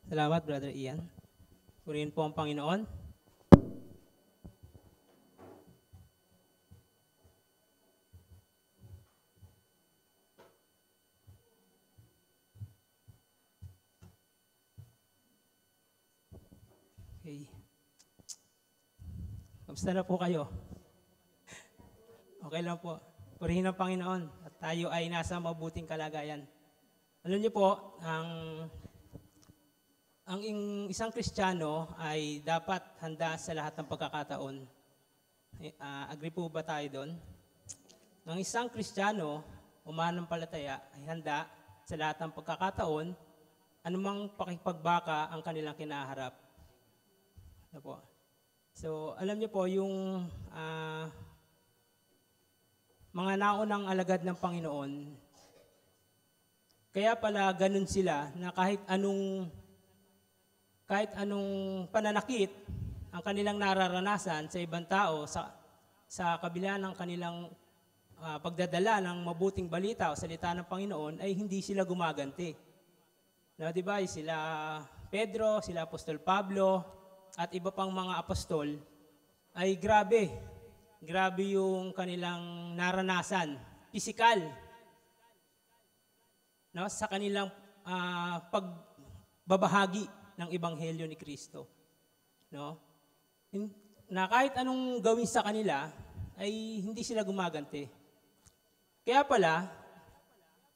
Salamat, Brother Ian. Purihin po ang Panginoon. Okay. Kamusta na po kayo? Okay lang po. Purihin ang Panginoon at tayo ay nasa mabuting kalagayan. Alam niyo po, ang isang Kristiyano ay dapat handa sa lahat ng pagkakataon. Agree po ba tayo doon? Ang isang Kristiyano, umanampalataya, ay handa sa lahat ng pagkakataon, anumang pakipagbaka ang kanilang kinaharap. Ano po? So, alam niyo po, yung mga naunang alagad ng Panginoon, kaya pala ganun sila na kahit anong pananakit ang kanilang nararanasan sa ibang tao sa kabila ng kanilang pagdadala ng mabuting balita o salita ng Panginoon ay hindi sila gumaganti. No, di ba? Sila Pedro, sila Apostol Pablo at iba pang mga apostol ay grabe yung kanilang naranasan, pisikal. No, sa kanilang pagbabahagi ng Ebanghelyo ni Kristo. No? Na kahit anong gawin sa kanila, ay hindi sila gumaganti. Kaya pala,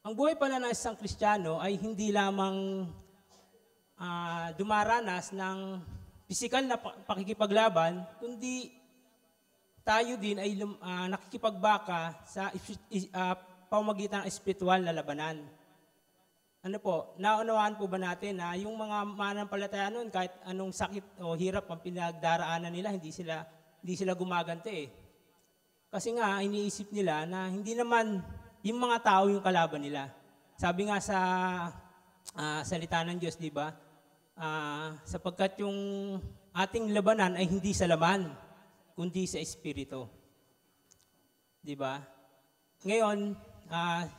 ang buhay pala ng isang Kristiyano ay hindi lamang dumaranas ng pisikal na pakikipaglaban, kundi tayo din ay nakikipagbaka sa pamamagitan ng espiritual na labanan. Ano po, naunawaan po ba natin na yung mga mananampalataya noon, kahit anong sakit o hirap ang pinagdaraanan nila, hindi sila gumaganti eh. Kasi nga, iniisip nila na hindi naman yung mga tao yung kalaban nila. Sabi nga sa salita ng Diyos, di ba? Sapagkat yung ating labanan ay hindi sa laman, kundi sa espiritu. Di ba? Ngayon,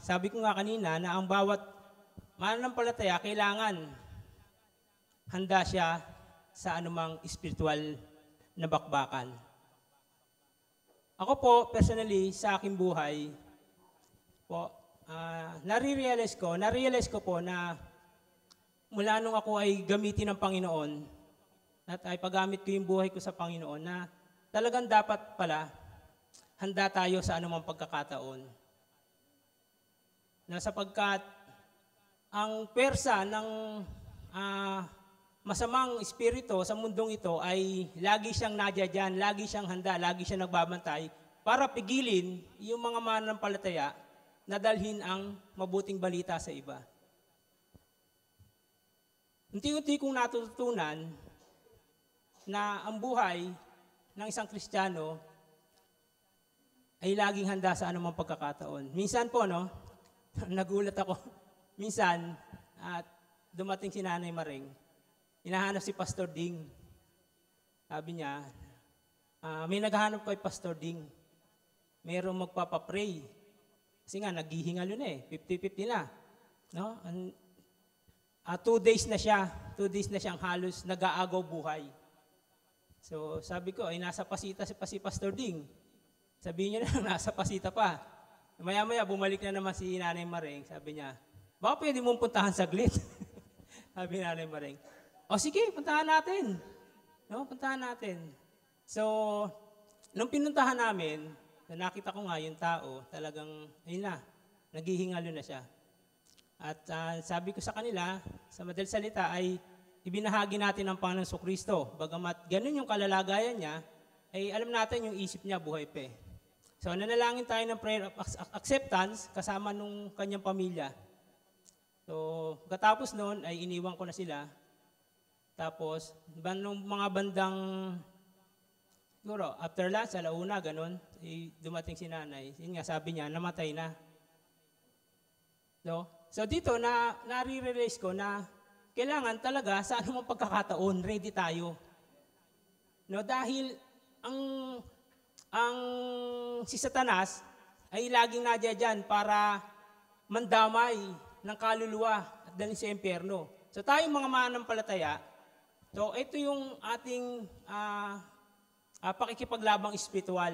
sabi ko nga kanina na ang bawat mananampalataya, kailangan handa siya sa anumang espiritual na bakbakan. Ako po, personally, sa aking buhay, po, na-realize ko po na mula nung ako ay gamitin ng Panginoon, at ay paggamit ko yung buhay ko sa Panginoon, na talagang dapat pala handa tayo sa anumang pagkakataon. Na sapagkat ang pwersa ng masamang espiritu sa mundong ito ay lagi siyang nadyan, lagi siyang handa, lagi siyang nagbabantay para pigilin yung mga mananampalataya na dalhin ang mabuting balita sa iba. Unti-unti kong natutunan na ang buhay ng isang Kristiyano ay laging handa sa anumang pagkakataon. Minsan po, nagulat ako. Minsan, dumating si Nanay Maring, hinahanap si Pastor Ding. Sabi niya, may naghahanap kay Pastor Ding. Mayroong magpapapray. Kasi nga, naghihingal yun 50-50 na. No? 2 days na siya. 2 days na siyang halos nag-aagaw buhay. So, sabi ko, ay nasa pasita si Pastor Ding. Sabihin niya na, nasa pasita pa. Maya-maya, bumalik na naman si Nanay Maring. Sabi niya, baka pwede mong puntahan saglit. Sabi ni Nanay Maring. O sige, puntahan natin. No, puntahan natin. So, nung pinuntahan namin, nakita ko nga yung tao, talagang, ayun na, naghihingalo na siya. At sabi ko sa kanila, sa madaling salita, ay ibinahagi natin ang Panginoon Kristo. Bagamat ganun yung kalalagayan niya, ay alam natin yung isip niya buhay pa. So, nanalangin tayo ng prayer of acceptance kasama nung kanyang pamilya. So, katapos noon ay iniwan ko na sila. Tapos, nung mga bandang, siguro, after lunch, alauna, ganun, dumating si Nanay. Yun nga, sabi niya, namatay na. So dito, nare-realize ko na kailangan talaga sa anumang pagkakataon, ready tayo. Dahil ang si Satanas ay laging nadya dyan para mandamay ng kaluluwa at dalhin sa impyerno. So tayong mga mananampalataya, so ito yung ating pakikipaglabang espiritual.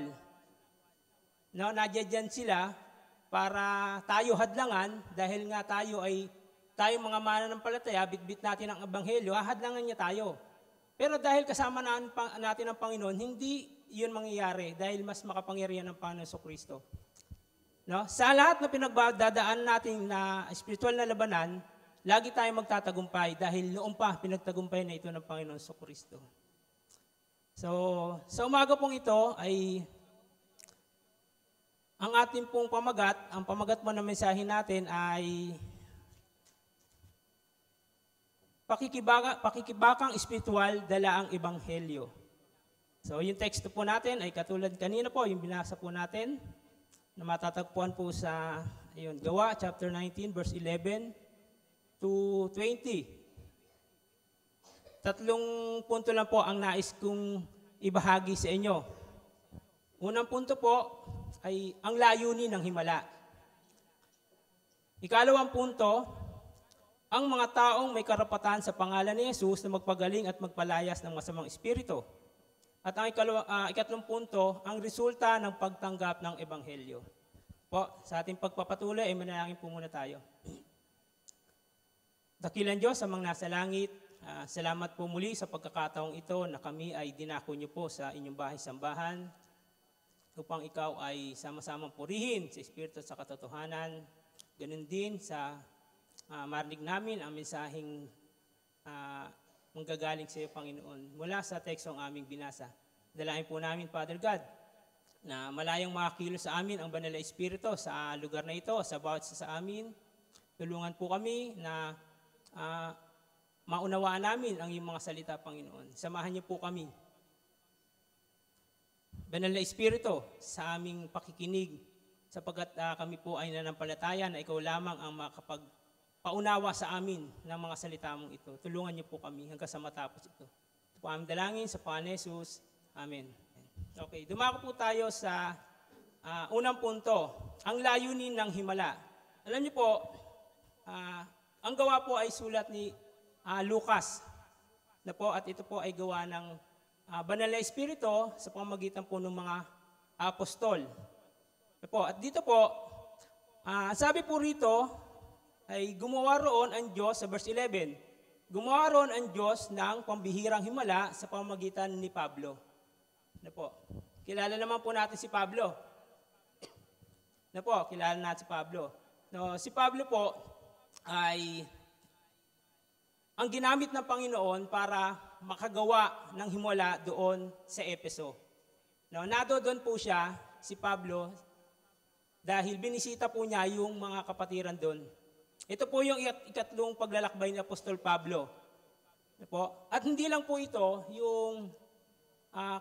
No, nandiyan sila para tayo hadlangan dahil nga tayo mga mananampalataya, bitbit natin ang ebanghelyo, hadlangan niya tayo. Pero dahil kasama natin ang Panginoon, hindi yun mangyayari dahil mas makapangyarihan ng Panginoon Kristo. No? Sa lahat na pinagdadaan natin na spiritual na labanan, lagi tayong magtatagumpay dahil noon pa pinagtagumpay na ito ng Panginoon Kristo. So, sa umaga pong ito ay ang ating pong ang pamagat mo na mensahe natin ay pakikibakang espiritual, dala ang ebanghelyo. So yung teksto po natin ay katulad kanina po, yung binasa po natin, na matatagpuan po sa Gawa chapter 19 verse 11 to 20. 3 punto lang po ang nais kong ibahagi sa inyo. Unang punto po ay ang layunin ng himala. Ikalawang punto, ang mga taong may karapatan sa pangalan ni Jesus na magpagaling at magpalayas ng masamang espiritu. At ang ikatlong punto, ang resulta ng pagtanggap ng ebanghelyo. Po, sa ating pagpapatuloy ay manalangin po muna tayo. Dakilang Diyos, amang nasa langit, salamat po muli sa pagkakataong ito na kami ay dinako niyo po sa inyong bahay-sambahan upang ikaw ay sama-samang purihin sa espiritu at sa katotohanan. Ganun din sa marinig namin ang mensaheng manggagaling sa iyo, Panginoon, mula sa tekstong aming binasa. Dalahin po namin, Father God, na malayang makakilos sa amin ang Banal na Espiritu sa lugar na ito, sa bawat sa amin. Tulungan po kami na maunawaan namin ang iyong mga salita, Panginoon. Samahan niyo po kami. Banal na Espiritu, sa aming pakikinig, sapagkat kami po ay nanampalataya na ikaw lamang ang makapagpaunawa sa amin ng mga salita mong ito. Tulungan niyo po kami hanggang sa matapos ito. Ito po aming dalangin sa Panginoon Jesus. Amen. Okay, dumako po tayo sa unang punto, ang layunin ng himala. Alam niyo po, ang gawa po ay sulat ni Lucas na po, at ito po ay gawa ng Banal na Espiritu sa pamamagitan po ng mga apostol. At dito po, sabi po rito, ay gumawa roon ang Diyos, sa verse 11, gumawa roon ang Diyos ng pambihirang himala sa pamamagitan ni Pablo. Kilala naman po natin si Pablo. Kilala natin si Pablo. Si Pablo po ay ang ginamit ng Panginoon para makagawa ng himala doon sa Efeso. Doon po siya, si Pablo, dahil binisita po niya yung mga kapatiran doon. Ito po yung ikatlong paglalakbay ni Apostol Pablo. At hindi lang po ito yung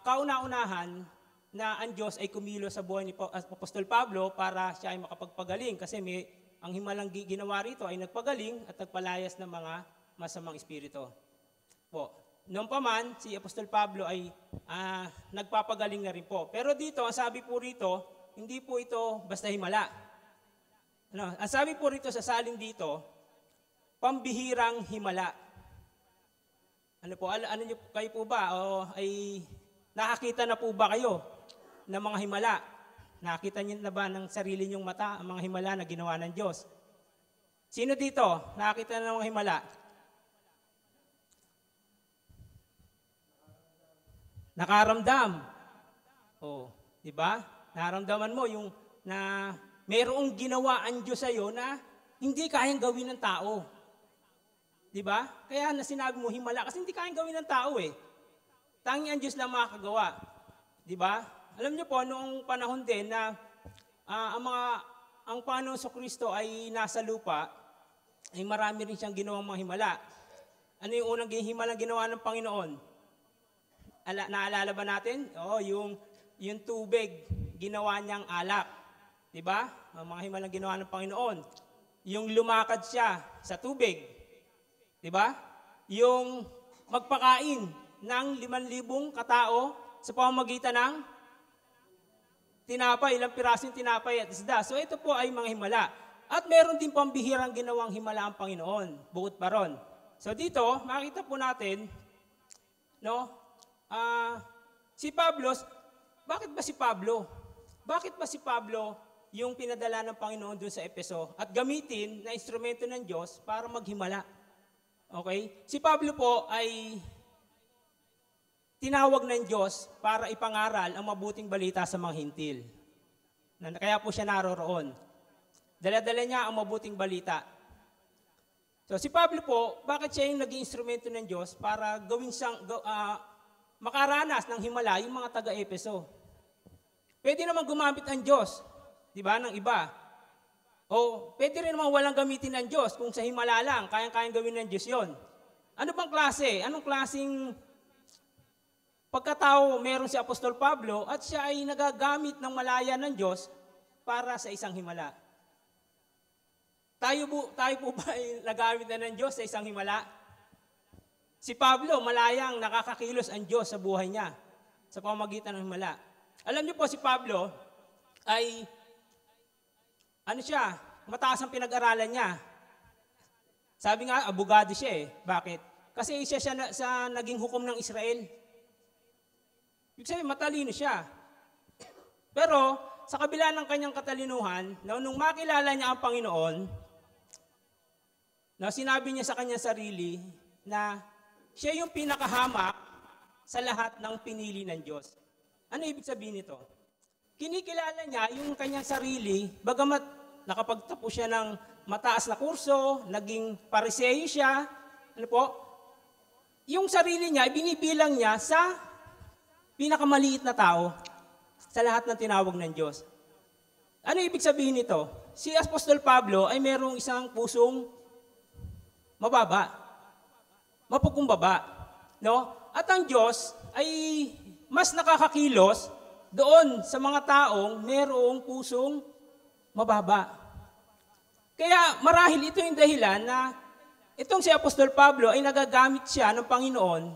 kauna-unahan na ang Diyos ay kumilos sa buhay ni Apostol Pablo para siya ay makapagpagaling. Kasi ang himalang ginawa rito ay nagpagaling at nagpalayas ng mga masamang espiritu. Noon pa man, si Apostol Pablo ay nagpapagaling na rin po. Pero dito, ang sabi po rito, hindi po ito basta himala. Ang sabi po rito sa salin dito, pambihirang himala. Kayo po ba? Ay nakakita na po ba kayo ng mga himala? Nakita niyo na ba ng sarili niyong mata ang mga himala na ginawa ng Diyos? Sino dito nakakita na ng mga himala? Nakaramdam. Di ba? Nararamdaman mo yung na mayroong ginawa ang Diyos sa iyo na hindi kayang gawin ng tao. Di ba? Kaya na sinabi mo himala kasi hindi kayang gawin ng tao eh. Tanging ang Diyos lang makakagawa. Di ba? Alam niyo po, noong panahon din na ang Panginoon Kristo ay nasa lupa, ay marami rin siyang ginawang mga himala. Ano yung unang himalang ginawa ng Panginoon? Naalala ba natin? Yung tubig, ginawa niyang alak. Di ba? Ang mga himalang ginawa ng Panginoon. Yung lumakad siya sa tubig. Di ba? Yung magpakain ng 5,000 katao sa pamamagitan ng tinapay, ilang pirasong tinapay at isda. So ito po ay mga himala. At meron din pambihirang ginawang himala ang Panginoon, bukod pa ron. So dito, makita po natin, no, si Pablo, bakit ba si Pablo? Bakit ba si Pablo yung pinadala ng Panginoon dun sa Efeso at gamitin na instrumento ng Diyos para maghimala? Okay? Si Pablo po ay tinawag ng Diyos para ipangaral ang mabuting balita sa mga hintil. Kaya po siya naroroon. Dala-dala niya ang mabuting balita. So si Pablo po, bakit siya yung naging instrumento ng Diyos para gawin siyang, makaranas ng himala yung mga taga-Efeso? Pwede naman gumamit ang Diyos, di ba, ng iba. O pwede rin naman walang gamitin ng Diyos kung sa himala lang, kayang-kayang gawin ng Diyos yon. Ano bang klase? Anong klaseng pagkatao meron si Apostol Pablo at siya ay nagagamit ng malaya ng Diyos para sa isang himala? Tayo po ba ay nagamit na ng Diyos sa isang himala? Si Pablo, malayang nakakakilos ang Diyos sa buhay niya sa pamamagitan ng himala. Alam niyo po si Pablo ay mataas ang pinag-aralan niya. Sabi nga, abogado siya eh. Bakit? Kasi siya sa naging hukom ng Israel. Ibig sabihin, matalino siya. Pero, sa kabila ng kanyang katalinuhan, nung makilala niya ang Panginoon, sinabi niya sa kanyang sarili na siya yung pinakahamak sa lahat ng pinili ng Diyos. Ano ibig sabihin nito? Kinikilala niya yung kanyang sarili, bagamat nakapagtapos siya ng mataas na kurso, naging pariseyo siya, yung sarili niya, binibilang niya sa pinakamaliit na tao sa lahat ng tinawag ng Diyos. Ano ibig sabihin nito? Si Apostol Pablo ay mayroong isang pusong mababa, mapukumbaba, no? At ang Diyos ay mas nakakakilos doon sa mga taong mayroong pusong mababa. Kaya marahil ito yung dahilan na itong si Apostol Pablo ay nagagamit siya ng Panginoon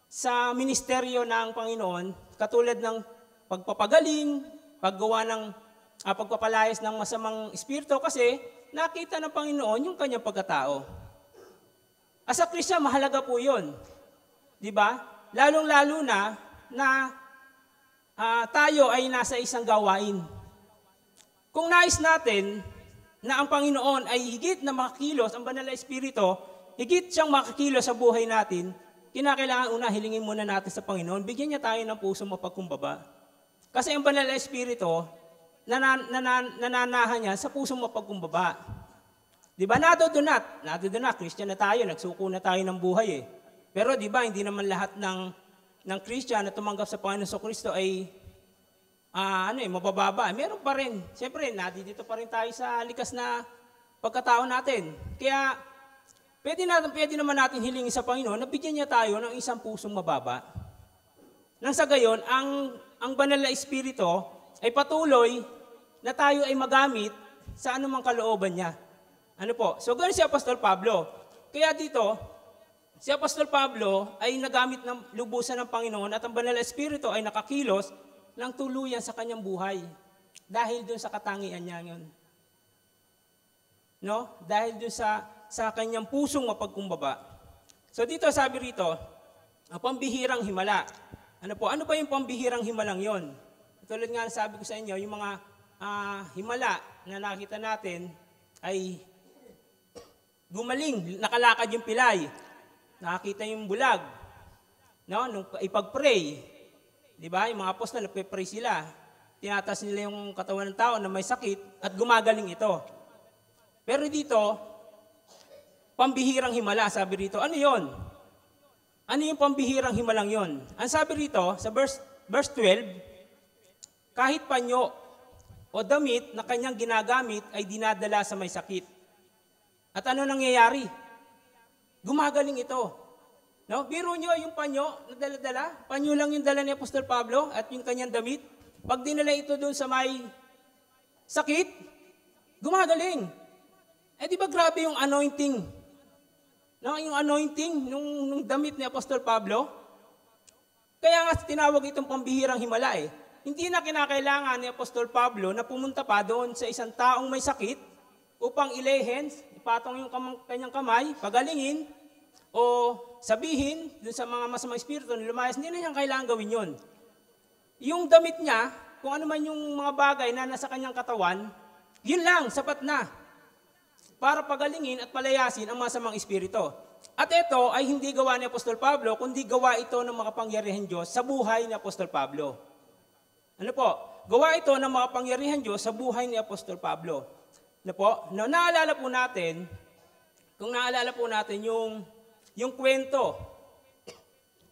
sa ministeryo ng Panginoon, katulad ng pagpapagaling, paggawa ng pagpapalayas ng masamang espiritu, kasi nakita ng Panginoon yung kanyang pagkatao. As a Christian, mahalaga po yun. Di ba? Lalong-lalo na tayo ay nasa isang gawain. Kung nais natin na ang Panginoon ay higit na makakilos, ang Banal na Espiritu, higit siyang makakilos sa buhay natin, kinakailangan hilingin muna natin sa Panginoon, bigyan niya tayo ng puso mapagkumbaba. Kasi ang Banal na Espiritu, nananahan niya sa puso mapagkumbaba. Di ba? Nadodonat, Christian na tayo, nagsuko na tayo ng buhay eh. Pero di ba, hindi naman lahat ng Christian na tumanggap sa Panginoon sa Kristo ay mabababa. Meron pa rin. Siyempre, dito pa rin tayo sa likas na pagkatao natin. Kaya, pwede naman natin hilingin sa Panginoon na bigyan niya tayo ng isang pusong mababa. Nang sa gayon, ang Banal na Espiritu ay patuloy na tayo ay magamit sa anumang kalooban niya. So, ganun si Apostol Pablo. Kaya dito, si Apostol Pablo ay nagamit ng lubusan ng Panginoon at ang Banal na Espiritu ay nakakilos ng tuluyan sa kanyang buhay. Dahil dun sa katangian niya yun. No? Dahil dun sa kanyang pusong mapagkumbaba. So dito sabi rito, ang pambihirang himala. Ano ba yung pambihirang himalang yon? Tulad nga sabi ko sa inyo, yung mga himala na nakita natin ay gumaling, nakalakad yung pilay. Nakakita yung bulag. No? Nung ipag-pray, di ba? Yung mga apostol, nagpe-pray sila. Tinatas nila yung katawan ng tao na may sakit at gumagaling ito. Pero dito, pambihirang himala, sabi rito. Ano yon? Ano yung pambihirang himalang yon? Ang sabi rito, sa verse 12, kahit panyo o damit na kanyang ginagamit ay dinadala sa may sakit. At ano nangyayari? Gumagaling ito. No? Biro nyo yung panyo na dala-dala. Panyo lang yung dala ni Apostol Pablo at yung kanyang damit. Pag dinala ito doon sa may sakit, gumagaling. Di ba grabe yung anointing? No? Yung anointing nung damit ni Apostol Pablo. Kaya nga tinawag itong pambihirang himala eh. Hindi na kinakailangan ni Apostol Pablo na pumunta pa doon sa isang taong may sakit upang ilehen, ipatong yung kanyang kamay, pagalingin, o sabihin dun sa mga masamang espiritu na lumayas, hindi na niya kailangan gawin yun. Yung damit niya, kung ano man yung mga bagay na nasa kanyang katawan, yun lang, sapat na para pagalingin at palayasin ang masamang espiritu. At ito ay hindi gawa ni Apostol Pablo, kundi gawa ito ng makapangyarihan Diyos sa buhay ni Apostol Pablo. Ano po? Gawa ito ng makapangyarihan Diyos sa buhay ni Apostol Pablo. Ano po? Naalala po natin, kung naalala po natin yung kwento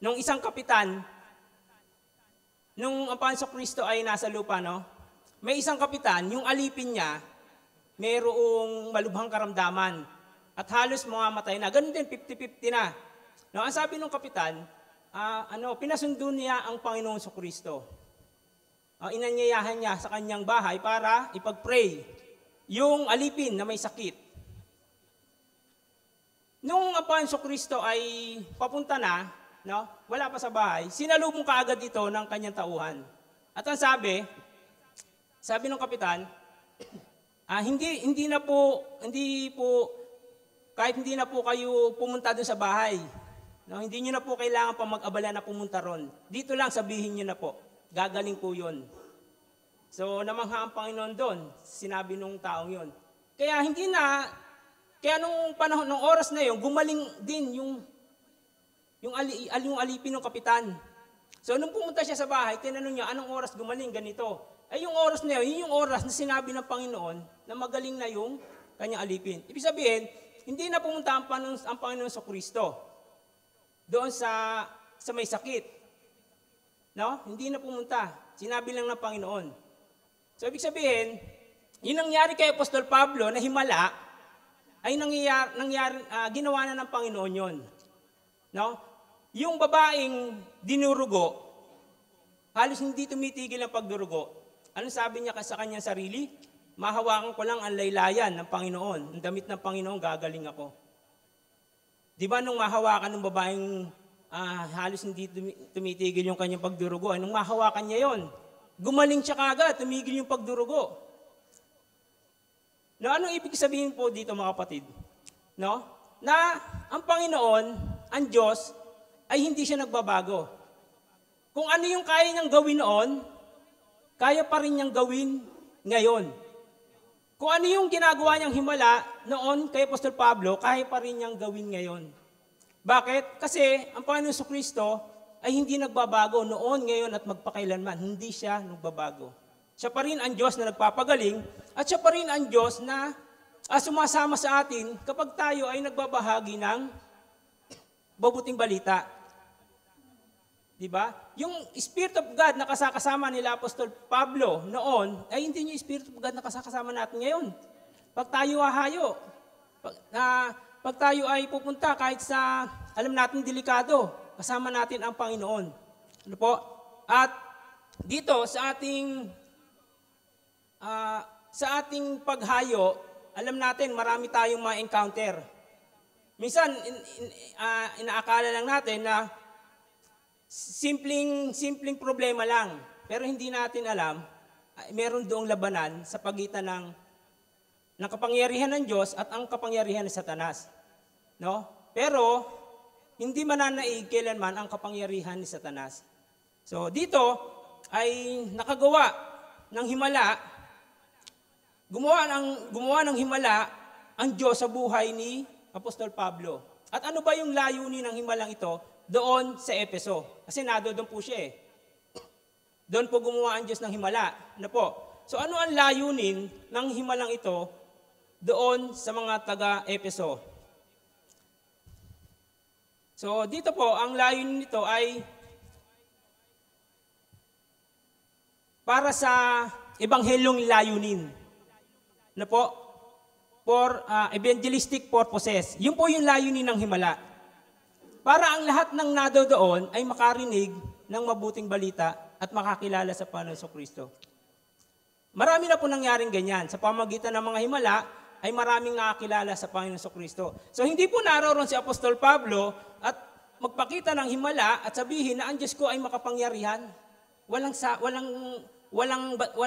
ng isang kapitan, nung ang Panginoong Kristo ay nasa lupa, no? May isang kapitan, yung alipin niya, mayroong malubhang karamdaman at halos mamamatay na. Ganun din, 50-50 na. No, ang sabi ng kapitan, pinasundo niya ang Panginoong Kristo. Inanyayahan niya sa kanyang bahay para ipag-pray yung alipin na may sakit. Nung ang Panginoong Kristo ay papunta na, no, wala pa sa bahay, sinalubong kaagad ito ng kanyang tauhan. At ang sabi ng kapitan, kahit hindi na po kayo pumunta doon sa bahay, no, hindi nyo na po kailangan pa mag-abala na pumunta ron. Dito lang sabihin nyo na po, gagaling po yun. So namangha ang Panginoon doon, sinabi nung taong yun. Kaya nung panahon, nung oras na yun, gumaling din yung alipin ng kapitan. So nung pumunta siya sa bahay, tinanong niya, anong oras gumaling? Ganito. Ay yung oras na yun yung oras na sinabi ng Panginoon na magaling na yung kanyang alipin. Ibig sabihin, hindi na pumunta ang Panginoon sa Kristo doon sa may sakit. No? Hindi na pumunta. Sinabi lang ng Panginoon. So ibig sabihin, yung nangyari kay Apostol Pablo na himala, ay ginawa na ng Panginoon yun. No? Yung babaeng dinurugo, halos hindi tumitigil ang pagdurugo. Ano sabi niya sa kanyang sarili? Mahawakan ko lang ang laylayan ng Panginoon. Ang damit ng Panginoon, gagaling ako. Di ba nung mahawakan ng babaeng halos hindi tumitigil yung kanyang pagdurugo, nung mahawakan niya yon, gumaling siya kagad, tumigil yung pagdurugo. No, anong ibig sabihin po dito mga kapatid? No? Na ang Panginoon, ang Diyos, ay hindi siya nagbabago. Kung ano yung kaya niyang gawin noon, kaya pa rin niyang gawin ngayon. Kung ano yung ginagawa niyang himala noon kay Apostol Pablo, kaya pa rin niyang gawin ngayon. Bakit? Kasi ang Panginoon Kristo ay hindi nagbabago noon, ngayon at magpakailanman. Hindi siya nagbabago. Siya pa rin ang Diyos na nagpapagaling at siya pa rin ang Diyos na sumasama sa atin kapag tayo ay nagbabahagi ng mabuting balita. Diba? Yung Spirit of God na kasakasama nila Apostol Pablo noon, ay hindi yung Spirit of God na kasakasama natin ngayon. Pag tayo hahayo, pag tayo ay pupunta kahit sa, alam natin, delikado, kasama natin ang Panginoon. Ano po? At dito sa ating paghayo, alam natin marami tayong ma-encounter. Minsan, inaakala lang natin na simpleng problema lang. Pero hindi natin alam, meron doong labanan sa pagitan ng kapangyarihan ng Diyos at ang kapangyarihan ng Satanas. No? Pero, hindi mananaig kailanman ang kapangyarihan ni Satanas. So, dito ay nakagawa ng himala, gumawa ng himala ang Diyos sa buhay ni Apostol Pablo. At ano ba yung layunin ng himalang ito doon sa Efeso? Kasi doon po siya eh. Doon po gumawa ang Diyos ng himala. Ano po? So ano ang layunin ng himalang ito doon sa mga taga-Efeso? So dito po, ang layunin nito ay para sa ebanghelyong layunin. Ano po? For evangelistic purposes. Yun po yung layunin ng himala. Para ang lahat ng doon ay makarinig ng mabuting balita at makakilala sa Panginoon Kristo. Marami na po nangyaring ganyan. Sa pamagitan ng mga himala, ay maraming nakakilala sa Panginoon Kristo. So hindi po naroon si Apostol Pablo at magpakita ng himala at sabihin na ang Diyos ko ay makapangyarihan. Walang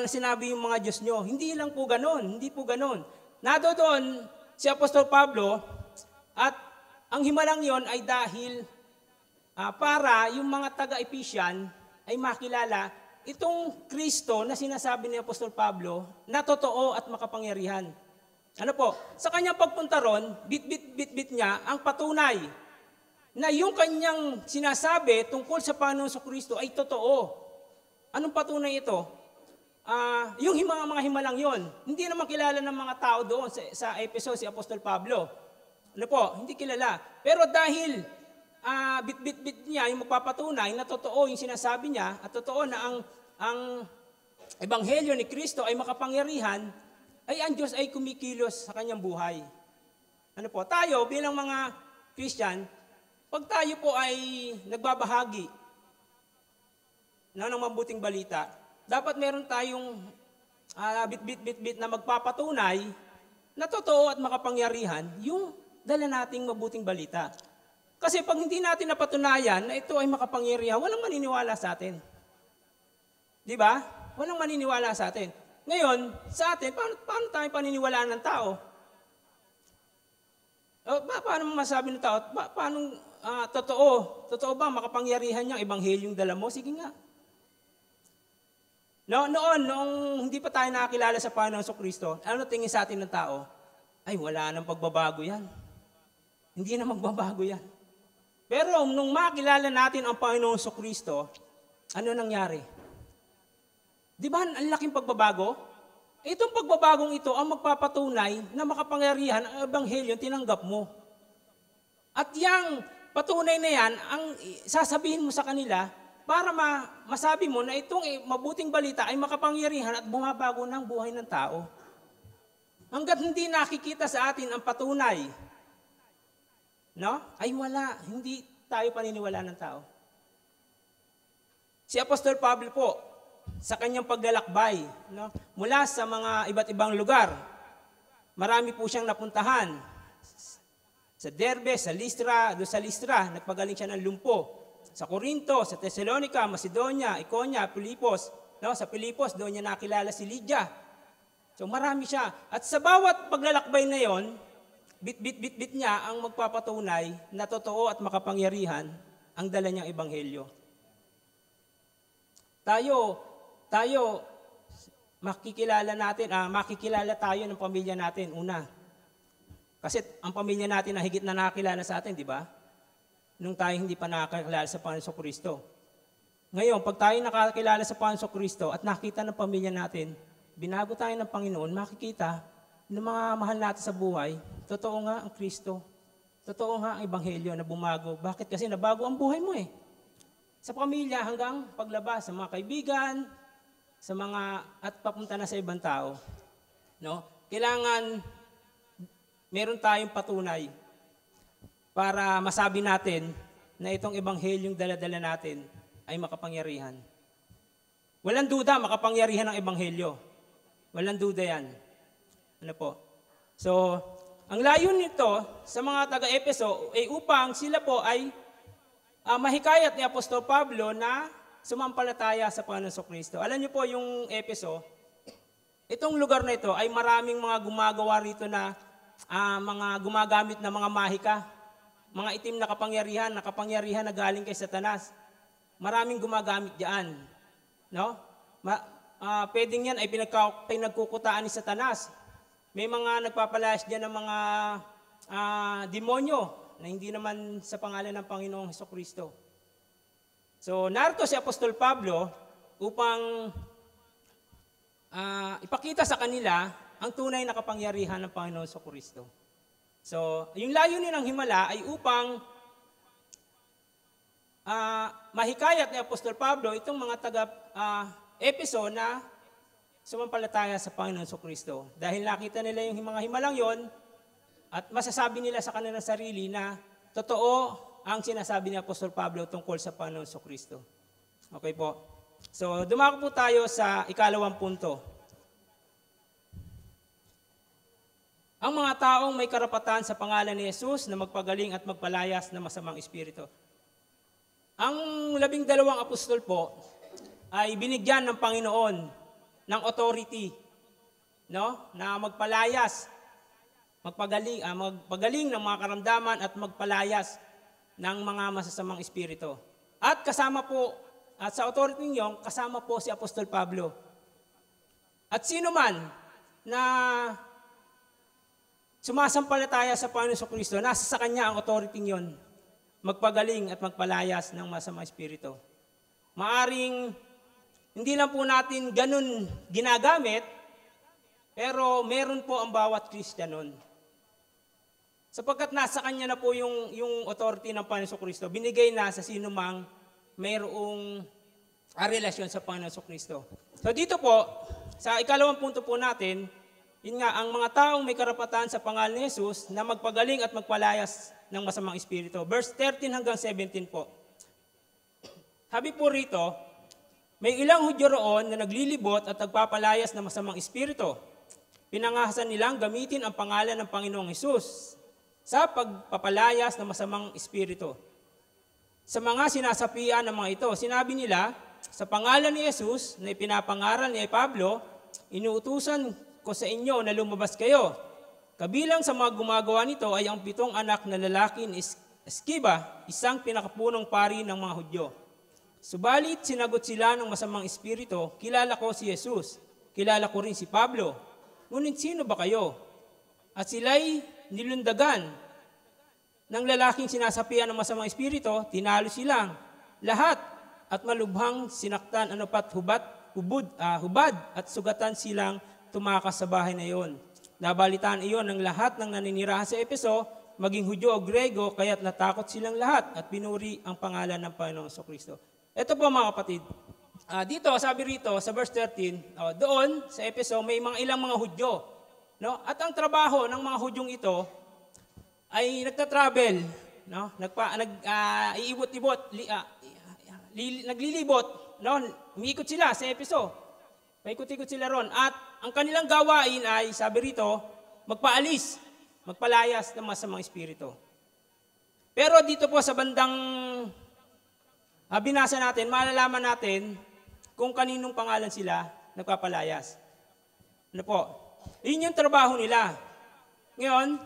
sinabi yung mga Diyos nyo. Hindi lang po ganon. Hindi po ganon. Doon si Apostol Pablo at ang himalang yon ay dahil para yung mga taga-Ephesian ay makilala itong Kristo na sinasabi ni Apostol Pablo na totoo at makapangyarihan. Ano po? Sa kanyang pagpunta ron, bit niya ang patunay na yung kanyang sinasabi tungkol sa Panginoong Kristo ay totoo. Anong patunay ito? Yung mga himalang yon, hindi naman kilala ng mga tao doon sa Efeso si Apostol Pablo. Ano po? Hindi kilala. Pero dahil bit niya yung magpapatunay na totoo yung sinasabi niya at totoo na ang ebanghelyo ni Kristo ay makapangyarihan, ay ang Diyos ay kumikilos sa kanyang buhay. Ano po? Tayo bilang mga Christian, pag tayo po ay nagbabahagi ng mabuting balita, dapat meron tayong bit na magpapatunay na totoo at makapangyarihan yung dala nating mabuting balita. Kasi pag hindi natin napatunayan na ito ay makapangyarihan, walang maniniwala sa atin. Di ba? Walang maniniwala sa atin. Ngayon, sa atin, paano tayo paniniwalaan ng tao? Paano masabi ng tao? Paano totoo? Totoo ba makapangyarihan niyang ebanghelyong dala mo? Sige nga. Noong hindi pa tayo nakakilala sa Panginoon Kristo, ano tingin sa atin ng tao? Ay, wala nang pagbabago yan. Hindi na magbabago yan. Pero nung makilala natin ang Panginoon Kristo, ano nangyari? Di ba ang laking pagbabago? Itong pagbabagong ito ang magpapatunay na makapangyarihan ang ebanghelyo tinanggap mo. At yang patunay na yan, ang sasabihin mo sa kanila para masabi mo na itong mabuting balita ay makapangyarihan at bumabago ng buhay ng tao. Hanggat hindi nakikita sa atin ang patunay, ay wala, hindi tayo paniniwala ng tao. Si Apostol Pablo po, sa kanyang paglalakbay, mula sa mga iba't ibang lugar, marami po siyang napuntahan. Sa Derbe, sa Listra, nagpagaling siya ng lumpo. Sa Corinto, sa Thessalonica, Macedonia, Iconia, Filipos. Sa Filipos, doon niya nakilala si Lydia. So marami siya. At sa bawat paglalakbay na yon, bit niya ang magpapatunay na totoo at makapangyarihan ang dala niyang ebanghelyo. Tayo makikilala tayo ng pamilya natin una. Kasi ang pamilya natin na higit na nakakilala sa atin, di ba? Nung tayo hindi pa nakakilala sa Panginoon Kristo. Ngayon, pag tayo nakakilala sa Panginoon Kristo at nakita ng pamilya natin, binago tayo ng Panginoon, makikita ng mga mahal natin sa buhay, totoo nga ang Kristo. Totoo nga ang ebanghelyo na bumago. Bakit? Kasi nabago ang buhay mo eh. Sa pamilya hanggang paglabas sa mga kaibigan, at papunta na sa ibang tao. Kailangan meron tayong patunay para masabi natin na itong ebanghelyong dala-dala natin ay makapangyarihan. Walang duda, makapangyarihan ang ebanghelyo. Walang duda yan. Ano po? So, ang layon nito sa mga taga-Efeso ay upang sila po ay mahikayat ni Apostol Pablo na sumampalataya sa Panginoon Kristo. Alam niyo po yung Efeso, itong lugar na ito ay maraming mga gumagawa rito na mga gumagamit na mga mahika, mga itim na kapangyarihan na galing kay Satanas. Maraming gumagamit diyan. Pwedeng yan ay pinagkukutaan ni Satanas. May mga nagpapalayas diyan ng mga demonyo na hindi naman sa pangalan ng Panginoong Kristo. So, narito si Apostol Pablo upang ipakita sa kanila ang tunay na kapangyarihan ng Panginoon Kristo. So, yung layunin ng himala ay upang mahikayat ni Apostol Pablo itong mga taga-Efeso na sumampalataya sa Panginoon Kristo. Dahil nakita nila yung mga himalang yon at masasabi nila sa kanilang sarili na totoo ang sinasabi ni Apostol Pablo tungkol sa Panginoon Kristo. Okay po. So, dumako po tayo sa ikalawang punto. Ang mga taong may karapatan sa pangalan ni Jesus na magpagaling at magpalayas ng masamang espiritu. Ang 12 apostol po ay binigyan ng Panginoon ng authority, na magpalayas magpagaling ng mga karamdaman at magpalayas ng mga masasamang espiritu. At kasama po, at sa authority niyo, kasama po si Apostol Pablo. At sino man na sumasampalataya sa Panginoon Kristo, nasa sa kanya ang authority niyon, magpagaling at magpalayas ng masamang espiritu. Maaring hindi lang po natin ganun ginagamit, pero meron po ang bawat Kristiyanon. Sapagkat nasa kanya na po yung authority ng Panginoon Kristo, binigay na sa sino mang mayroong relasyon sa Panginoon Kristo. So dito po, sa ikalawang punto po natin, yun nga, ang mga taong may karapatan sa pangalan ni Jesus na magpagaling at magpalayas ng masamang espiritu. Verse 13 hanggang 17 po. Sabi po rito, may ilang Hudyo roon na naglilibot at nagpapalayas ng masamang espiritu. Pinangahasan nilang gamitin ang pangalan ng Panginoong Hesus sa pagpapalayas ng masamang espiritu. Sa mga sinasapian ng mga ito, sinabi nila, sa pangalan ni Jesus na ipinapangaral ni Pablo, inuutusan ko sa inyo na lumabas kayo. Kabilang sa mga gumagawa nito ay ang 7 anak na lalaki ni Esquiva, isang pinakapunong pari ng mga Hudyo. Subalit sinagot sila ng masamang espiritu, kilala ko si Jesus, kilala ko rin si Pablo. Ngunit sino ba kayo? At sila'y nilundagan ng lalaking sinasapian ng masamang espiritu, tinalo silang lahat at malubhang sinaktan hubad at sugatan silang tumakas sa bahay na iyon. Nabalitaan iyon ng lahat ng naninirahan sa Efeso, maging Hudyo o Grego, kaya't natakot silang lahat at pinuri ang pangalan ng Panginoong Kristo. Ito po mga kapatid, dito sabi rito sa verse 13, doon sa Efeso may ilang mga Hudyo. No? At ang trabaho ng mga Hudyong ito ay nagta-travel, no? Naglilibot, no? Umiikot sila sa Efeso. Paikot-ikot sila ron. At ang kanilang gawain ay, sabi rito, magpalayas ng masamang espiritu. Pero dito po sa bandang binasa natin, malalaman natin kung kaninong pangalan sila nagpapalayas. Ano po? Yun yung trabaho nila. Ngayon,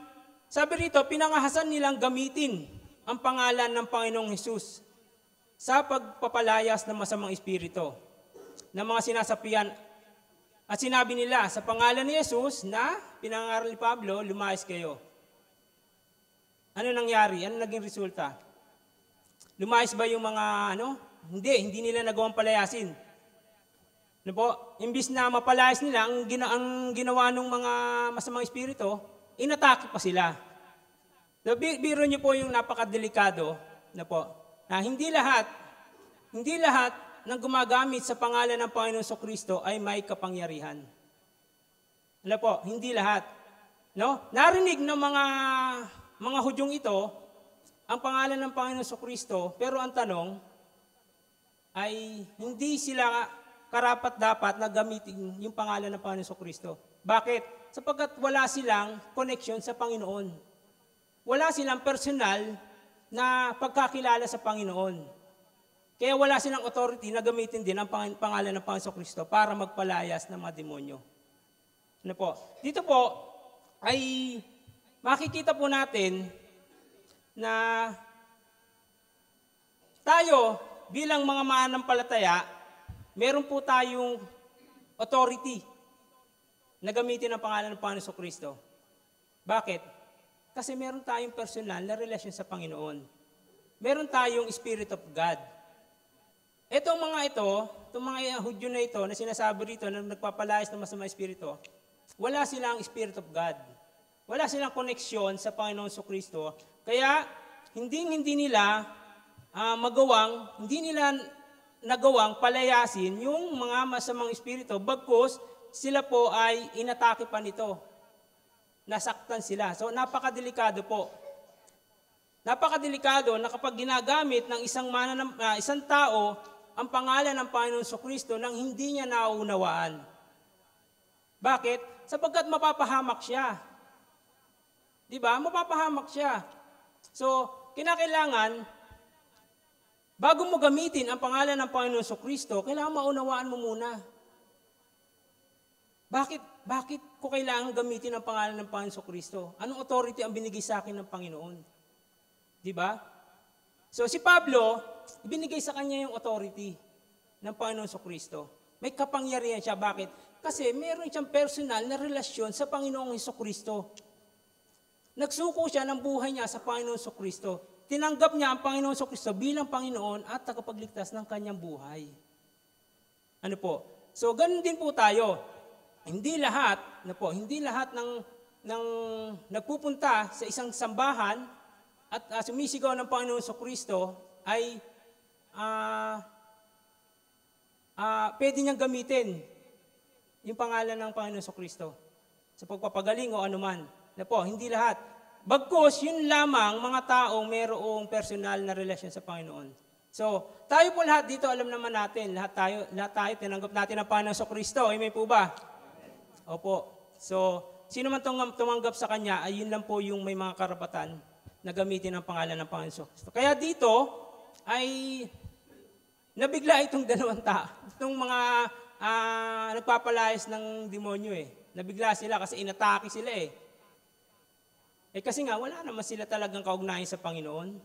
sabi rito, pinangahasan nilang gamitin ang pangalan ng Panginoong Hesus sa pagpapalayas ng masamang espiritu ng mga sinasapian. At sinabi nila, sa pangalan ni Jesus na pinangaral ni Pablo, lumayas kayo. Ano nangyari? Ano naging resulta? Lumayas ba yung mga Hindi nila nagawang palayasin. Ano po? Imbis na mapalayas nila, ang ginawa ng mga masamang espiritu, inatake pa sila. So, biro nyo po yung napakadelikado na po, na hindi lahat ng gumagamit sa pangalan ng Panginoon Kristo ay may kapangyarihan. Ano po? Hindi lahat. No? Narinig ng mga Hudyong ito ang pangalan ng Panginoon Kristo, pero ang tanong ay hindi sila karapat-dapat na gamitin yung pangalan ng Panginoon Kristo. Bakit? Sapagkat wala silang connection sa Panginoon. Wala silang personal na pagkakilala sa Panginoon. Kaya wala silang authority na gamitin din ang pangalan ng Panginoon Kristo para magpalayas ng mga demonyo. Ano po? Dito po ay makikita po natin na tayo bilang mga mananampalataya, meron po tayong authority na gamitin ang pangalan ng Panginoon Kristo. Bakit? Kasi meron tayong personal na relasyon sa Panginoon. Meron tayong Spirit of God. Itong mga Hudyo na ito na sinasabi rito na nagpapalayas ng masamang espiritu, wala silang Spirit of God. Wala silang koneksyon sa Panginoon Kristo. Kaya hindi nila nagawang palayasin yung mga masamang espiritu, bagkus sila po ay inatake pa nito. Nasaktan sila. So napakadelikado po. Napakadelikado na kapag ginagamit ng isang tao ang pangalan ng Panginoon Kristo nang hindi niya nauunawaan. Bakit? Sapagkat mapapahamak siya. Di ba? Mapapahamak siya. So, kinakailangan, bago mo gamitin ang pangalan ng Panginoon Kristo, kailangan maunawaan mo muna. Bakit? bakit ko kailangan gamitin ang pangalan ng Panginoon Kristo? Anong authority ang binigay sa akin ng Panginoon? Di ba? So si Pablo, binigay sa kanya yung authority ng Panginoon Kristo. May kapangyarihan siya. Bakit? Kasi meron siyang personal na relasyon sa Panginoong Kristo. Nagsuko siya ng buhay niya sa Panginoon Kristo. Tinanggap niya ang Panginoon Kristo bilang Panginoon at tagapagligtas ng kanyang buhay. Ano po? So ganun din po tayo. Hindi lahat ng nagpupunta sa isang sambahan at sumisigaw ng Panginoon Kristo ay pwede niyang gamitin yung pangalan ng Panginoon Kristo sa pagpapagaling o anuman. Hindi lahat. Bagkus, yun lamang mga taong mayroong personal na relasyon sa Panginoon. So, tayo po lahat dito, alam naman natin, lahat tayo tinanggap natin ang Panginoon Kristo. Amen po ba? Opo. So, sino man tumanggap sa Kanya, ay yun lang po yung may mga karapatan na gamitin ang pangalan ng Panginoon Kristo. Kaya dito, ay nabigla itong dalawang itong mga nagpapalayas ng demonyo Nabigla sila kasi inatake sila kasi nga, wala naman sila talagang kaugnayan sa Panginoon.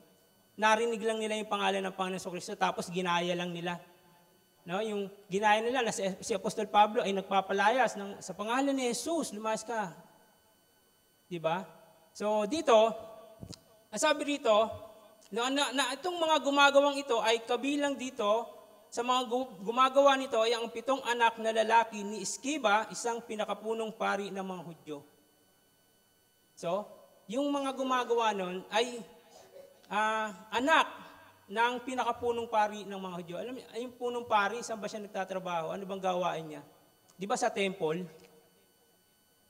Narinig lang nila yung pangalan ng Panginoon Kristo, tapos ginaya lang nila. No, yung ginaya nila na si Apostol Pablo ay nagpapalayas sa pangalan ni Jesus, lumayas ka. Di ba? So dito, sabi dito, na itong mga gumagawang ito ay kabilang dito, sa mga gumagawa nito ay ang 7 anak na lalaki ni Sceva, isang pinakapunong pari ng mga Hudyo. So, yung mga gumagawa nun ay anak ng pinakapunong pari ng mga Hudyo. Alam niyo, yung punong pari, saan ba siya nagtatrabaho? Ano bang gawain niya? Di ba sa temple?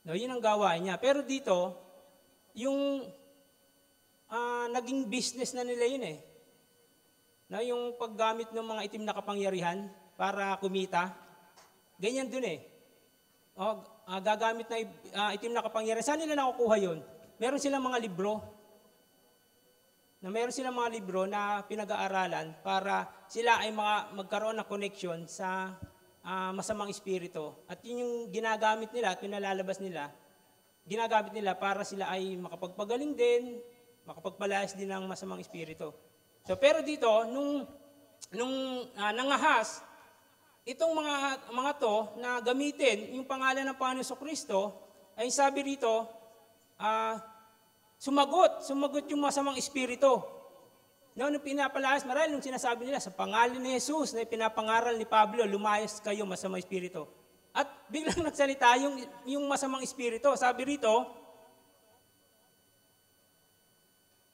No, yun ang gawain niya. Pero dito, yung naging business na nila yun Na yung paggamit ng mga itim na kapangyarihan para kumita, ganyan dun gagamit na itim na kapangyarihan. Saan nila nakukuha yun? Meron silang mga libro. Meron silang mga libro na pinag-aaralan para sila ay magkaroon ng connection sa masamang espiritu. At yun yung ginagamit nila at pinalalabas nila, ginagamit nila para sila ay makapagpagaling din, makapagpalayas din ng masamang espiritu. So, pero dito, nung nangahas, itong mga to na gamitin yung pangalan ng Panginoon Kristo, ay sabi rito, sumagot yung masamang espiritu. Nung pinapalayas, marahil nung sinasabi nila, sa pangalan ni Jesus na pinapangaral ni Pablo, lumayas kayo masamang espiritu. At biglang nagsalita yung masamang espiritu. Sabi rito,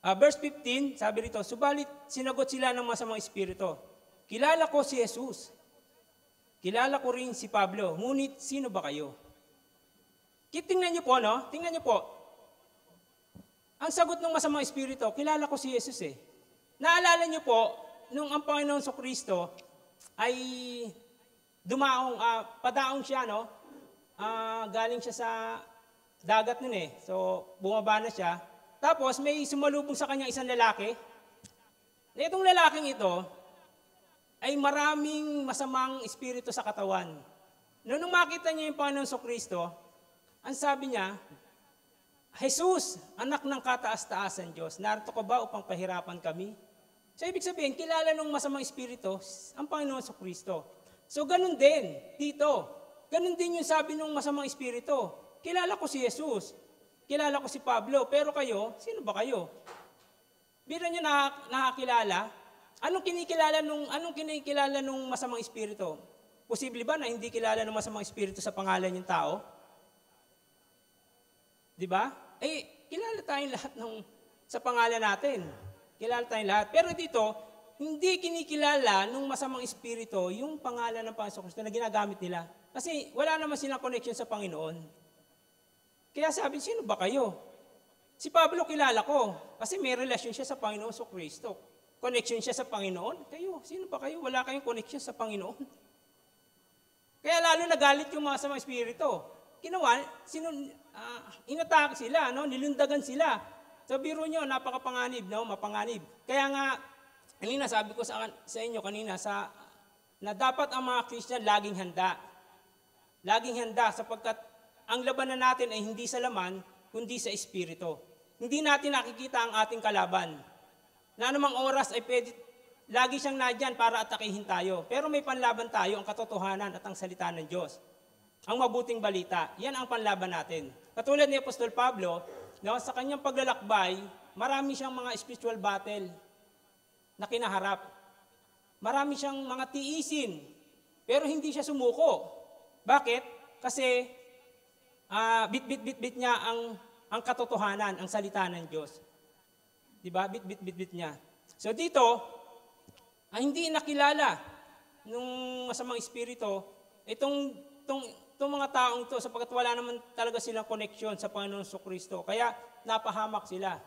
verse 15, sabi rito, subalit sinagot sila ng masamang espiritu. Kilala ko si Jesus. Kilala ko rin si Pablo. Ngunit sino ba kayo? Tingnan niyo po, no? Tingnan niyo po. Ang sagot ng masamang espiritu, kilala ko si Jesus Naalala niyo po, nung ang Panginoon Kristo ay padaong siya, no? Galing siya sa dagat nun So, bumaba na siya. Tapos may sumalubong sa kanya isang lalaki. Itong lalaking ito ay maraming masamang espiritu sa katawan. Nung makita niya yung Panginoon Kristo, ang sabi niya, Jesus, anak ng kataas-taasan Diyos, narito ka ba upang pahirapan kami? So ibig sabihin, kilala ng masamang espiritu ang Panginoon Kristo. So ganun din dito. Ganun din yung sabi ng masamang espiritu. Kilala ko si Jesus. Kilala ko si Pablo, pero kayo, sino ba kayo? Biro niyo nakakilala? Anong kinikilala nung masamang espiritu? Posible ba na hindi kilala ng masamang espiritu sa pangalan ng tao? Di ba? Kilala tayong lahat sa pangalan natin. Kilala tayong lahat. Pero dito, hindi kinikilala nung masamang espiritu yung pangalan ng Panginoon Kristo na ginagamit nila. Kasi wala naman silang connection sa Panginoon. Kaya sabi, sino ba kayo? Si Pablo kilala ko kasi may relasyon siya sa Panginoon Kristo. Connection siya sa Panginoon. Kayo, sino ba kayo? Wala kayong connection sa Panginoon. Kaya lalo nagalit yung masamang espiritu. Inatake sila, no? Nilundagan sila. So biro nyo, napakapanganib, no? Mapanganib. Kaya nga, kanina sabi ko sa inyo kanina, na dapat ang mga Christian laging handa. Laging handa sapagkat ang labanan natin ay hindi sa laman, kundi sa espiritu. Hindi natin nakikita ang ating kalaban. Na anumang oras ay lagi siyang nadyan para atakihin tayo. Pero may panlaban tayo, ang katotohanan at ang salita ng Diyos. Ang mabuting balita, yan ang panlaban natin. Katulad ni Apostol Pablo, no, sa kanyang paglalakbay, marami siyang mga spiritual battle na kinaharap. Marami siyang mga tiisin, pero hindi siya sumuko. Bakit? Kasi bit niya ang katotohanan, ang salita ng Diyos. Diba? Bit niya. So dito, hindi nakilala nung masamang espiritu itong mga taong ito sapagkat wala naman talaga silang connection sa Panginoon Kristo. Kaya napahamak sila.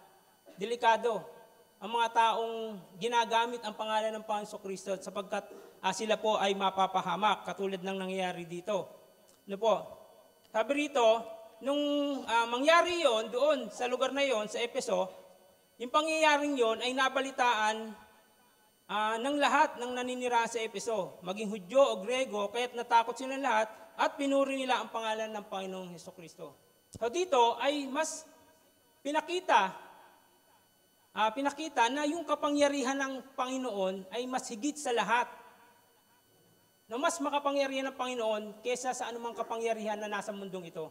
Delikado ang mga taong ginagamit ang pangalan ng Panginoon Kristo sapagkat sila po ay mapapahamak katulad ng nangyayari dito. Ano po? Sabi rito, nung mangyari yon doon sa lugar na yon sa Efeso, yung pangyayaring yon ay nabalitaan ng lahat ng naninirahan sa Efeso, maging Hudyo o Grego, kaya't natakot sila lahat at pinuri nila ang pangalan ng Panginoong Hesukristo. So dito ay mas pinakita na yung kapangyarihan ng Panginoon ay mas higit sa lahat. Na mas makapangyarihan ng Panginoon kesa sa anumang kapangyarihan na nasa mundong ito.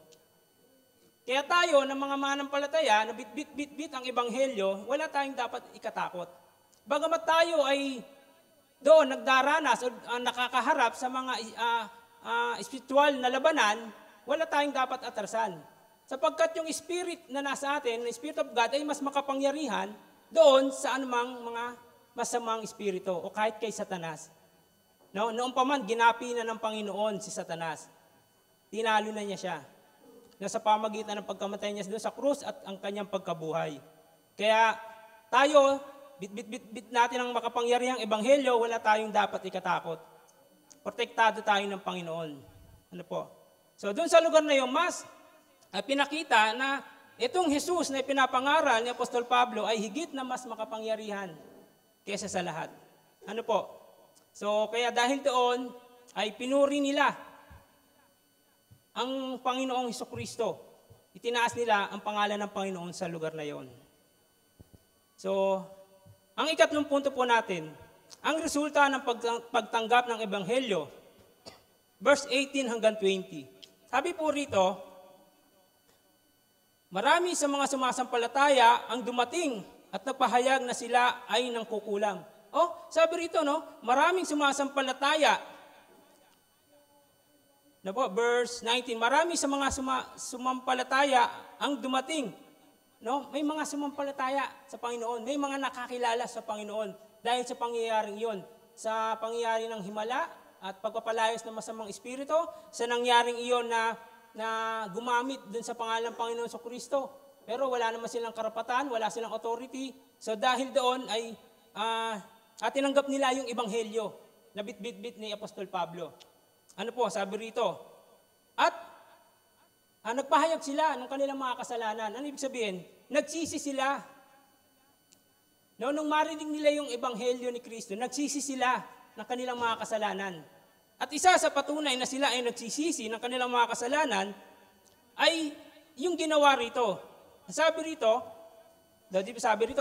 Kaya tayo, ng mga manampalataya, na bit ang ebanghelyo, wala tayong dapat ikatakot. Bagamat tayo ay doon nagdaranas o nakakaharap sa mga espiritual na labanan, wala tayong dapat atrasan. Sapagkat yung spirit na nasa atin, the Spirit of God, ay mas makapangyarihan doon sa anumang mga masamang espiritu o kahit kay Satanas. No, noong pa man, ginapi na ng Panginoon si Satanas. Tinalo na niya siya. Sa pamagitan ng pagkamatay niya doon sa krus at ang kanyang pagkabuhay. Kaya tayo, bit natin ang makapangyarihang ebanghelyo, wala tayong dapat ikatakot. Protektado tayo ng Panginoon. Ano po? So doon sa lugar na yun, mas pinakita na itong Jesus na pinapangaral ni Apostol Pablo ay higit na mas makapangyarihan kaysa sa lahat. Ano po? So kaya dahil doon ay pinuri nila ang Panginoong Hesukristo. Itinaas nila ang pangalan ng Panginoon sa lugar na yon. So, ang ikatlong punto po natin, ang resulta ng pagtanggap ng Ebanghelyo, verse 18 hanggang 20. Sabi po rito, marami sa mga sumasampalataya ang dumating at nagpahayag na sila ay nangkukulam. Sabi rito, no, maraming sumasampalataya. Verse 19, marami sa mga sumampalataya ang dumating. No? May mga sumampalataya sa Panginoon. May mga nakakilala sa Panginoon dahil sa pangyayaring iyon. Sa pangyayari ng himala at pagpapalayas ng masamang espiritu, sa nangyaring iyon na gumamit dun sa pangalan ng Panginoon sa Kristo. Pero wala naman silang karapatan, wala silang authority. So dahil doon ay tinanggap nila yung ebanghelyo na bit ni Apostol Pablo. Ano po, sabi rito, at nagpahayag sila ng kanilang mga kasalanan. Ano ibig sabihin? Nagsisi sila. No, nung marinig nila yung ebanghelyo ni Kristo, nagsisi sila ng kanilang mga kasalanan. At isa sa patunay na sila ay nagsisisi ng kanilang mga kasalanan ay yung ginawa rito. Sabi rito,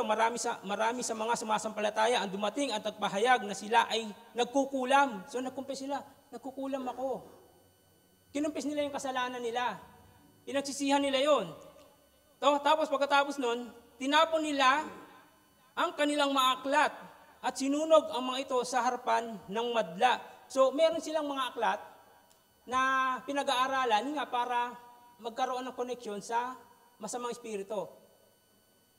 marami sa mga sumasampalataya ang dumating at nagpahayag na sila ay nagkukulam. So nagkumpes sila, nagkukulam ako. Kinumpis nila yung kasalanan nila. Pinagsisihan nila yon. Tapos pagkatapos nun, tinapon nila ang kanilang mga aklat at sinunog ang mga ito sa harapan ng madla. So meron silang mga aklat na pinag-aaralan nga para magkaroon ng connection sa masamang espiritu.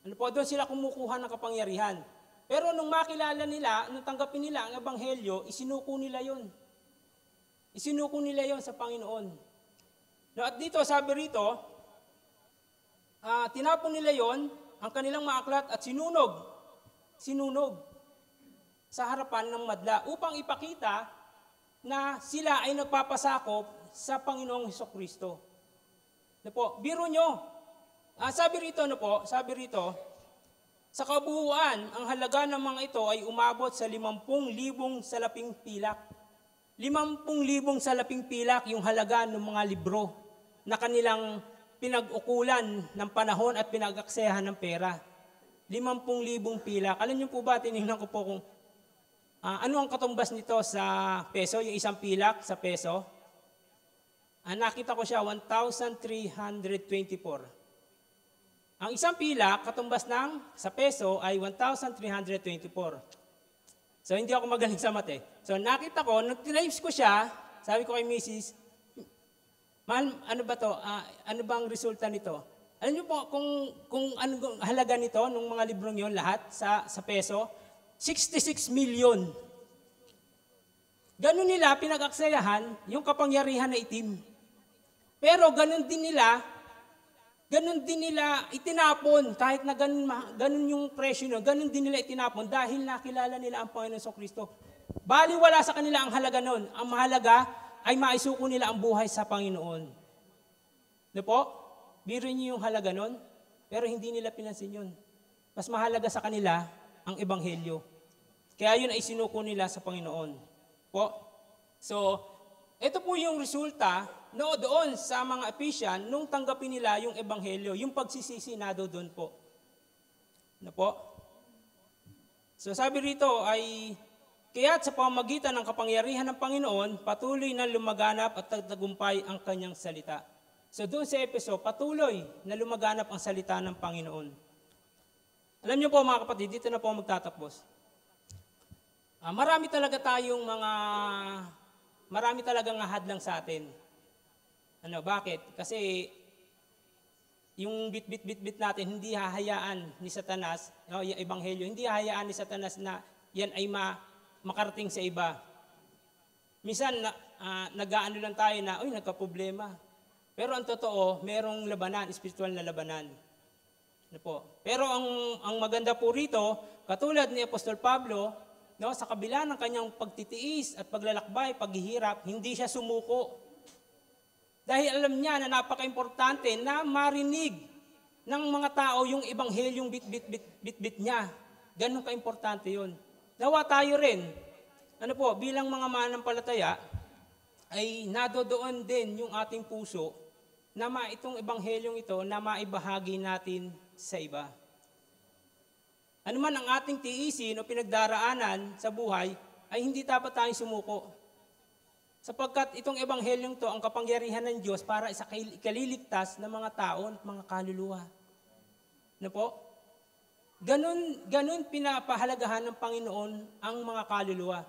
Doon sila kumukuha ng kapangyarihan. Pero nung makilala nila, nung tanggapin nila ang ebanghelyo, isinuko nila yon. Isinuko nila yon sa Panginoon. No, at dito, sabi rito, tinapon nila yon, ang kanilang mga aklat at sinunog sa harapan ng madla upang ipakita na sila ay nagpapasakop sa Panginoong Hesukristo. Biro nyo, sabi rito, sa kabuuan, ang halaga ng mga ito ay umabot sa 50,000 salaping pilak. 50,000 salaping pilak yung halaga ng mga libro na kanilang pinag-ukulan ng panahon at pinag-aksehan ng pera. 50,000 pilak. Alam niyo po ba, tinignan ko po kung ano ang katumbas nito sa peso, yung isang pilak sa peso. Nakita ko siya, 1,324. Ang isang pilak, katumbas sa peso ay 1,324. So, hindi ako magaling sa mate. So, nakita ko, nung tinimes ko siya, sabi ko kay Mrs., Mahal, ano ba to? Ano bang resulta nito? Alam niyo po kung ano halaga nito, nung mga librong yon lahat sa peso? 66 million. Ganun nila pinag-aksayahan yung kapangyarihan na itim. Pero ganun din nila itinapon, kahit na ganun yung presyo nyo, ganun din nila itinapon dahil nakilala nila ang Panginoon Kristo. Baliwala sa kanila ang halaga nun. Ang mahalaga ay maisuko nila ang buhay sa Panginoon. No po? Biro niyo yung halaga nun, pero hindi nila pinansin yun. Mas mahalaga sa kanila ang Ebanghelyo. Kaya yun ay sinuko nila sa Panginoon. Po? So, ito po yung resulta doon sa mga Ephesian nung tanggapin nila yung Ebanghelyo, yung pagsisisi na doon po. No po? So sabi rito ay, kaya't sa pamamagitan ng kapangyarihan ng Panginoon, patuloy na lumaganap at tagumpay ang kanyang salita. So doon sa Efeso, patuloy na lumaganap ang salita ng Panginoon. Alam niyo po mga kapatid, dito na po magtatapos. Marami talagang hadlang sa atin. Bakit? Kasi yung bit natin, hindi hahayaan ni Satanas, yung Ebanghelyo, hindi hahayaan ni Satanas na yan ay makarating sa iba. Minsan, nag-aano lang tayo na, nagka-problema. Pero ang totoo, merong labanan, spiritual na labanan. Pero ang maganda po rito, katulad ni Apostol Pablo, sa kabila ng kanyang pagtitiis at paglalakbay, paghihirap, hindi siya sumuko. Dahil alam niya na napaka-importante na marinig ng mga tao yung Ebanghelyong bit niya. Ganun ka-importante yun. Nawa tayo rin, bilang mga manampalataya, ay nadodoon din yung ating puso na itong Ebanghelyong ito na maibahagi natin sa iba. Ano man ang ating tiisin o pinagdaraanan sa buhay, ay hindi dapat tayong sumuko. Sapagkat itong Ebanghelyong to, ang kapangyarihan ng Diyos para sa ikaliligtas ng mga tao at mga kaluluwa. Ganun pinapahalagahan ng Panginoon ang mga kaluluwa.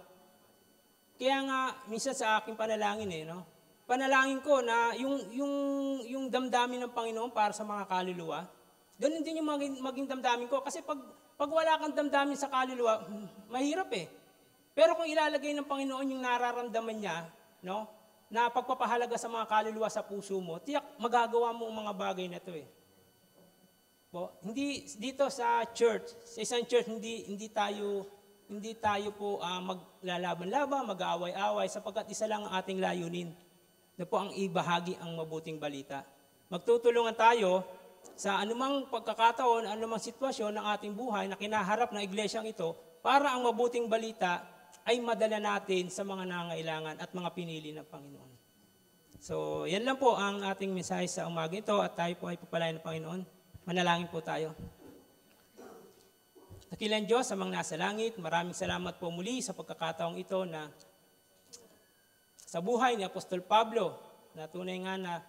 Kaya nga, minsan sa aking panalangin, panalangin ko na yung damdamin ng Panginoon para sa mga kaluluwa, ganun din yung maging damdamin ko. Kasi pag wala kang damdamin sa kaluluwa, mahirap Pero kung ilalagay ng Panginoon yung nararamdaman niya, na pagpapahalaga sa mga kaluluwa sa puso mo, tiyak magagawa mo ang mga bagay na ito Hindi dito sa church, sa isang church, hindi tayo po maglalaban-laban, mag-aaway-away, sapagkat isa lang ang ating layunin, ang ibahagi ang mabuting balita. Magtutulungan tayo sa anumang pagkakataon, anumang sitwasyon ng ating buhay na kinaharap ng iglesyang ito para ang mabuting balita ay madala natin sa mga nangangailangan at mga pinili ng Panginoon. So, yan lang po ang ating mensahe sa umaga ito at tayo po ay papalain ng Panginoon. Manalangin po tayo. Dakilang Diyos, amang nasa langit, maraming salamat po muli sa pagkakataong ito na sa buhay ni Apostol Pablo, na tunay nga na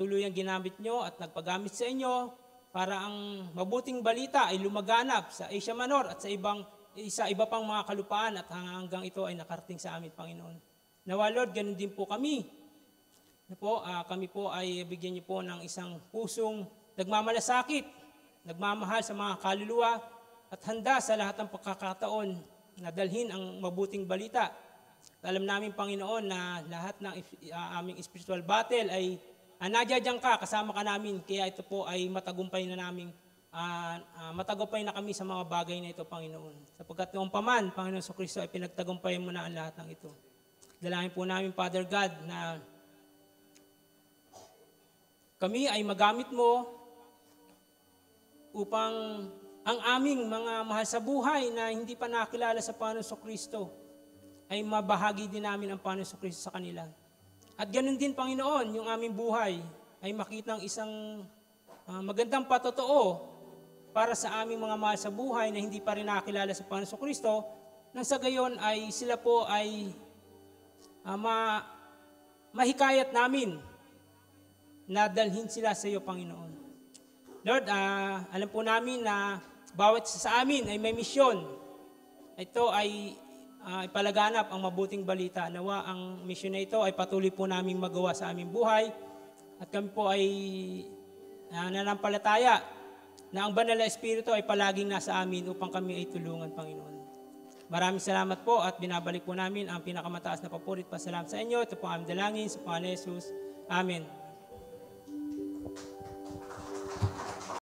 tuluyang ginamit nyo at nagpagamit sa inyo para ang mabuting balita ay lumaganap sa Asia Minor at sa iba pang mga kalupaan at hanggang ito ay nakarating sa amin, Panginoon. Nawa, Lord, ganun din po kami. Kami po ay bigyan niyo po ng isang pusong nagmamalasakit, nagmamahal sa mga kaluluwa at handa sa lahat ng pagkakataon na dalhin ang mabuting balita. At alam namin, Panginoon, na lahat ng aming spiritual battle ay nandiyan ka, kasama ka namin, kaya ito po ay matagumpay na kami sa mga bagay na ito, Panginoon. Sapagkat noong paman, Panginoon Kristo, ay pinagtagumpay mo na ang lahat ng ito. Dalangin po namin, Father God, na kami ay magamit mo upang ang aming mga mahal sa buhay na hindi pa nakilala sa Panginoon Kristo ay mabahagi din namin ang Panginoon Kristo sa kanila. At ganun din, Panginoon, yung aming buhay ay makitang isang magandang patotoo para sa aming mga mahal sa buhay na hindi pa rin nakakilala sa Panginoon Kristo, nang sa gayon ay sila po ay mahikayat namin na dalhin sila sa iyo, Panginoon. Lord, alam po namin na bawat isa sa amin ay may misyon. Ito ay ipalaganap ang mabuting balita. Nawa ang misyon na ito ay patuloy po namin magawa sa aming buhay at kami po ay nanampalataya na ang banal na Espiritu ay palaging nasa amin upang kami ay tulungan, Panginoon. Maraming salamat po at binabalik po namin ang pinakamataas na papurit pasalamat sa inyo. Ito po ang aming dalangin sa Panginoon Jesus. Amen.